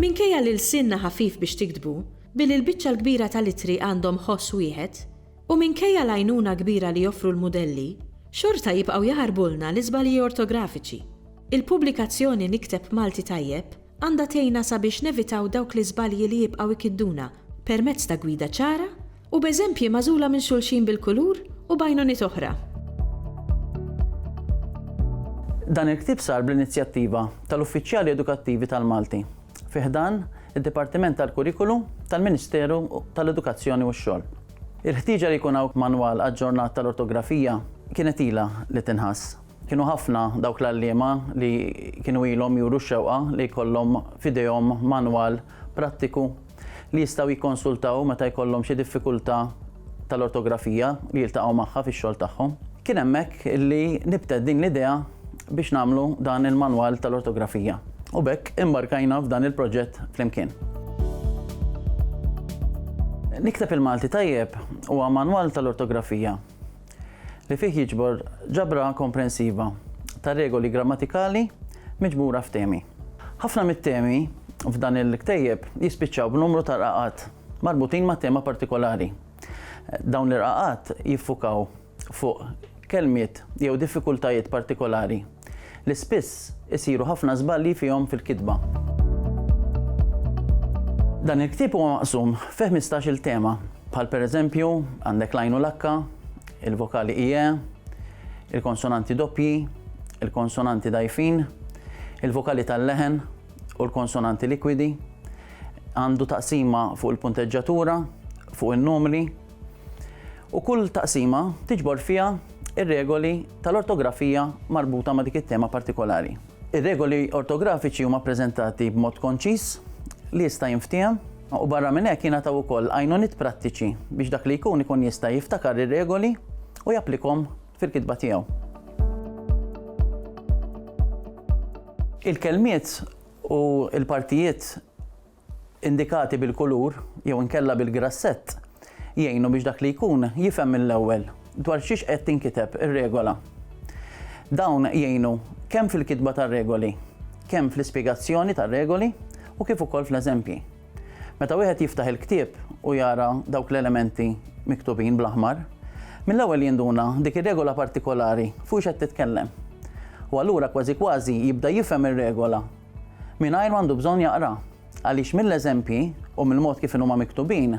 Minkejja li l-sinna ħafif biex tiktbu, billi l-biċċa l-kbira tal-ittri għandhom ħoss wieħed, u minkejja l-għajnuna kbira li joffru l-modelli, xorta jibqgħu jaħarbulna l-iżbalji ortografiċi. Il-pubblikazzjoni Nikteb Malti Tajjeb għandha tgħinna sabiex nevitaw dawk l-iżbalji li jibqgħu ikidduna permezz ta' gwida ċara u b'eżempji magħżula minn xulxin bil-kulur u bajnuniet oħra. Dan il-ktieb sar bl-inizjattiva tal-Uffiċjali Edukattivi tal-Malti fi ħdan id-Dipartiment tal-Kurikulu tal-Ministeru tal-Edukazzjoni u x-Xogħol. Il-ħtieġa li jkun hawn manwal aġġornat tal-ortografija kienet ilha li tinħass. Kienu ħafna dawk l-għalliema li kienu ilhom juru x-xewqa li jkollhom f'idejhom manwal prattiku li jistgħu jikkonsultaw meta jkollhom xi diffikultà tal-ortografija li jiltaqgħu magħha fix-xogħol tagħhom. Kien hemmhekk illi nibtet din l-idea biex nagħmlu dan il-manwal tal-ortografija. U bekk imbarkajna f'dan il-proġett flimkien. Nikteb il-Malti Tajjeb huwa manwal tal-ortografija li fih jiġbor ġabra komprensiva ta' regoli grammatikali miġbura f'temi. Ħafna mit-temi f'dan il-ktejjeb jispiċċaw b'numru ta' raqat marbutin ma' tema partikolari. Dawn l-raqat jiffukaw fuq kelmiet jew diffikultajiet partikolari li spiss isiru ħafna żbalji fihom fil-kitba. Dan il-ktieb huwa maqsum fi 15-il tema, bħal pereżempju għandek l-għajn u l-akka, il-vokali IE, il-konsonanti doppji, il-konsonanti dgħajfin, il-vokali tal-leħen u l-konsonanti likwidi, għandu taqsima fuq il-punteġġatura, fuq in-numri, u kull taqsima tiġbor fiha ir-regoli tal-ortografija marbuta ma' dik it-tema partikolari. Ir-regoli ortografiċi huma ppreżentati b'mod konċis li jista' jinftiem u barra minn hekk jingħataw ukoll għajnuniet prattiċi biex dak li jkun ikun jista' jiftakar ir-regoli u japplikhom fil-kitba tiegħu. Il-kelmiet u l-partijiet indikati bil-kulur jew inkella bil-grassett jgħinu biex dak li jkun jifhem mill-ewwel dwar xiex qed tinkiteb ir-regola. Dawn jgħinu kemm fil-kitba tar-regoli, kemm fl-ispjegazzjoni tar-regoli u kif ukoll fl-eżempji. Meta wieħed jiftaħ il-ktieb u jara dawk l-elementi miktubin bl-aħmar, mill-ewwel jinduna dik ir-regola partikolari fuq x'qed titkellem. U allura kważi kważi jibda jifhem ir-regola mingħajr m'għandu bżonn jaqra għaliex mill-eżempji u mill-mod kif huma miktubin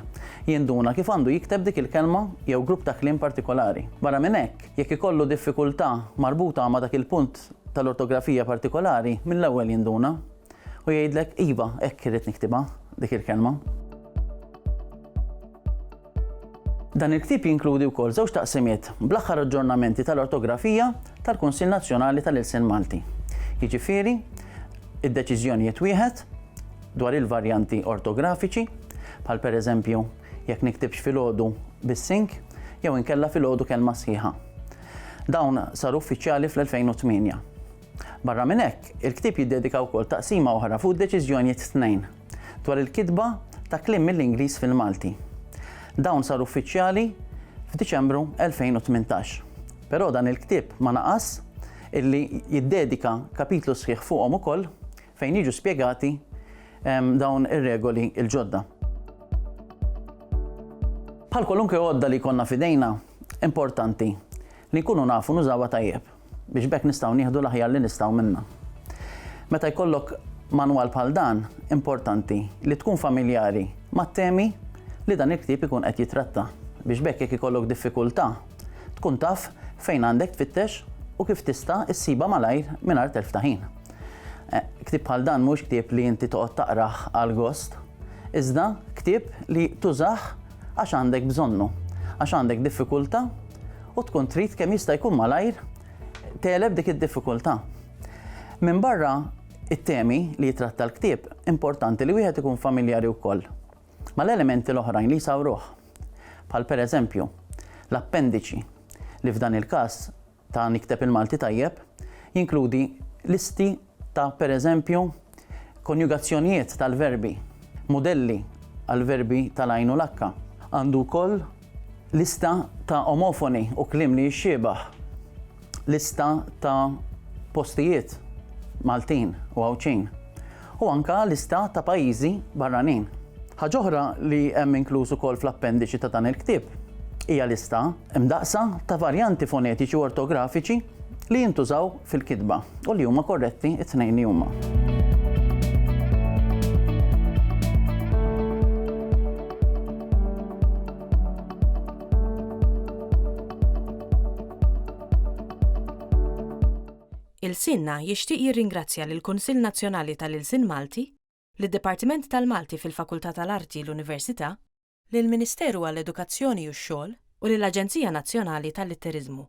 jinduna kif għandu jikteb dik il-kelma jew grupp ta' kliem partikolari. Barra minn hekk, jekk ikollu diffikultà marbuta ma' dak il-punt tal-ortografija partikolari, mill-ewwel jinduna u jgħidlek iva hekk irid niktibha dik il-kelma. Dan il-ktieb jinkludi wkoll żewġ taqsimiet bl-aħħar aġġornamenti tal-ortografija tal-Kunsill Nazzjonali tal-Ilsien Malti. Jiġifieri, id-deċiżjonijiet wieħed dwar il-varjanti ortografiċi, bħal pereżempju jekk niktibx filgħodu bis-sink jew inkella filgħodu kelma sħiħa. Dawn saru uffiċjali fl-2008. Barra minn hekk, il-ktieb jiddedika wkoll taqsima oħra fuq deċiżjonijiet tnejn dwar il-kitba ta' kliem mill-Ingliż fil-Malti. Dawn saru uffiċjali f'Diċembru 2018. Però dan il-ktieb ma naqas illi jiddedika kapitlu sħiħ fuqhom ukoll fejn jiġu spjegati dawn ir-regoli il-ġodda. Bħal kwalunkwe għodda li konna fidejna, importanti li nkunu nafu nużawha tajjeb biex bekk nistgħu nieħdu l-aħjar li nistgħu minnha. Meta jkollok manwal bħal dan, importanti li tkun familjari mat-temi li dan il-ktieb ikun qed jitratta biex bekk jekk ikollok diffikultà tkun taf fejn għandek tfittex u kif tista' issiba malajr mingħajr telf ta' ħin. Ktieb bħal dan mhux ktieb li inti toqgħod taqrah għal gost, iżda ktieb li tużah għax għandek bżonnu, għax għandek diffikultà u tkun trid kemm jista' jkun malajr teleb dik id-diffikultà. Minn barra it-temi li jitratta l-ktieb importanti li wieħed ikun familjari wkoll mal-elementi l-oħrajn li jsawruh. Bħal pereżempju l-appendiċi li f'dan il-każ ta' Nikteb il-Malti Tajjeb jinkludi listi ta' pereżempju konjugazzjonijiet tal-verbi, modelli għal-verbi tal-għajn u l-akka. Għandu wkoll lista ta' omofoni u kliem li jixxiebaħ, lista ta' postijiet Maltin u Għawċin, u anka lista ta' pajjiżi barranin. Ħaġa oħra li hemm inkluż ukoll fl-appendiċi ta' dan il-ktieb hija lista imdaqsa ta' varjanti fonetiċi u ortografiċi li jintużaw fil-kitba u li huma korretti it-tnejn li huma. Ilsienna jixtieq jirringrazzja lill-Kunsill Nazzjonali tal-Ilsien Malti, lid-Dipartiment tal-Malti fil-Fakultà tal-Arti l-Università, lill-Ministeru għall-Edukazzjoni u x-Xogħol u lill-Aġenzija Nazzjonali tal-Litteriżmu.